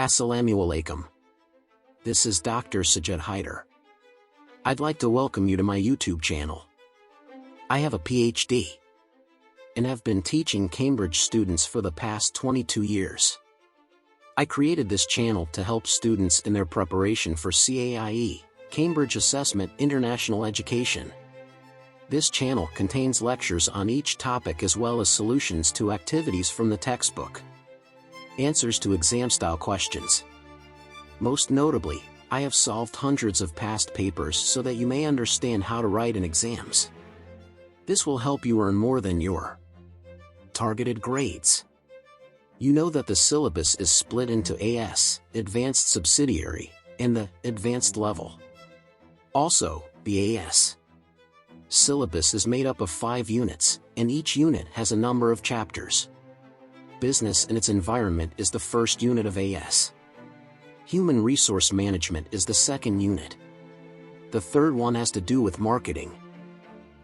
Assalamualaikum. This is Dr. Sajjad Haider. I'd like to welcome you to my YouTube channel. I have a PhD and have been teaching Cambridge students for the past 22 years. I created this channel to help students in their preparation for C.A.I.E, Cambridge Assessment International Education. This channel contains lectures on each topic as well as solutions to activities from the textbook. Answers to exam-style questions. Most notably, I have solved hundreds of past papers so that you may understand how to write in exams. This will help you earn more than your targeted grades. You know that the syllabus is split into AS, Advanced Subsidiary, and the Advanced level. Also, the AS syllabus is made up of 5 units, and each unit has a number of chapters. Business and its environment is the first unit of AS. Human resource management is the second unit. The third one has to do with marketing.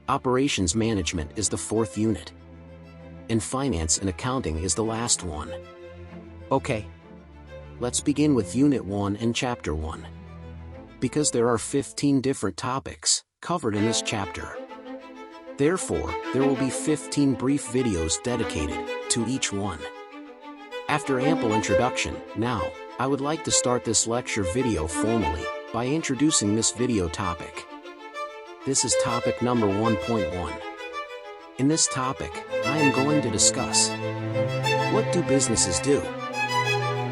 Operations management is the fourth unit. And finance and accounting is the last one. Okay. Let's begin with Unit 1 and Chapter 1. Because there are 15 different topics covered in this chapter. Therefore, there will be 15 brief videos dedicated to each one. After ample introduction, now, I would like to start this lecture video formally by introducing this video topic. This is topic number 1.1. In this topic, I am going to discuss what do businesses do?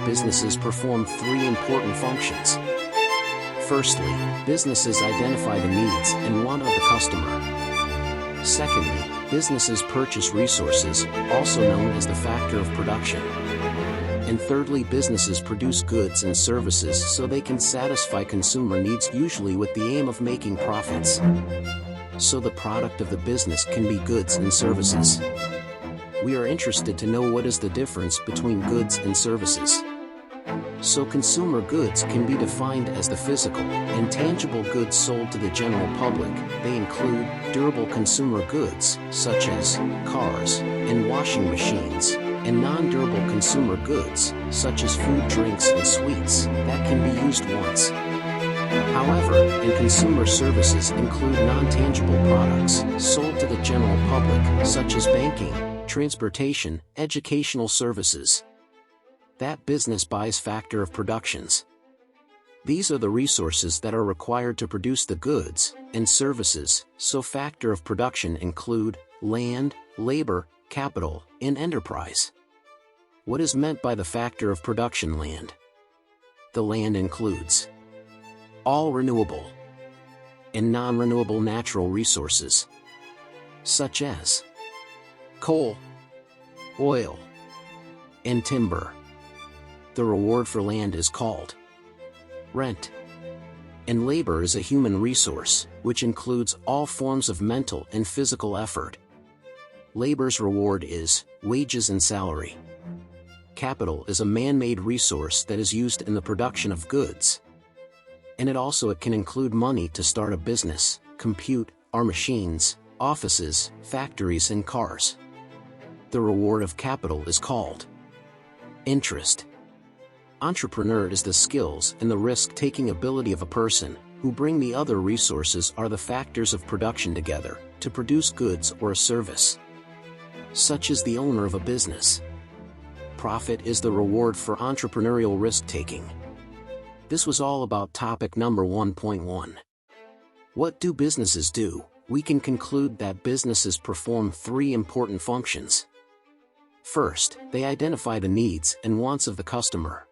Businesses perform 3 important functions. Firstly, businesses identify the needs and want of the customer. Secondly, businesses purchase resources, also known as the factor of production. And thirdly, businesses produce goods and services so they can satisfy consumer needs, usually with the aim of making profits. So the product of the business can be goods and services. We are interested to know what is the difference between goods and services. So consumer goods can be defined as the physical and tangible goods sold to the general public. They include durable consumer goods, such as cars and washing machines, and non-durable consumer goods, such as food, drinks, and sweets, that can be used once. However, and consumer services include non-tangible products sold to the general public, such as banking, transportation, educational services. That business buys factor of productions. These are the resources that are required to produce the goods and services, so factor of production include land, labor, capital, and enterprise. What is meant by the factor of production? Land. The land includes all renewable and non-renewable natural resources, such as coal, oil, and timber. The reward for land is called rent. And labor is a human resource, which includes all forms of mental and physical effort. Labor's reward is wages and salary. Capital is a man-made resource that is used in the production of goods. And it can include money to start a business, compute, our machines, offices, factories, and cars. The reward of capital is called interest. Entrepreneur is the skills and the risk-taking ability of a person who bring the other resources are the factors of production together to produce goods or a service. Such as the owner of a business. Profit is the reward for entrepreneurial risk-taking. This was all about topic number 1.1. What do businesses do? We can conclude that businesses perform 3 important functions. First, they identify the needs and wants of the customer.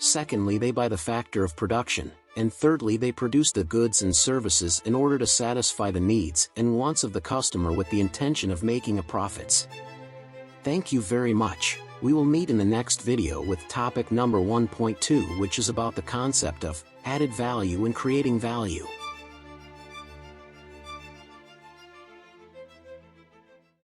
Secondly, they buy the factor of production. And thirdly, they produce the goods and services in order to satisfy the needs and wants of the customer with the intention of making a profits. Thank you very much. We will meet in the next video with topic number 1.2, which is about the concept of added value and creating value.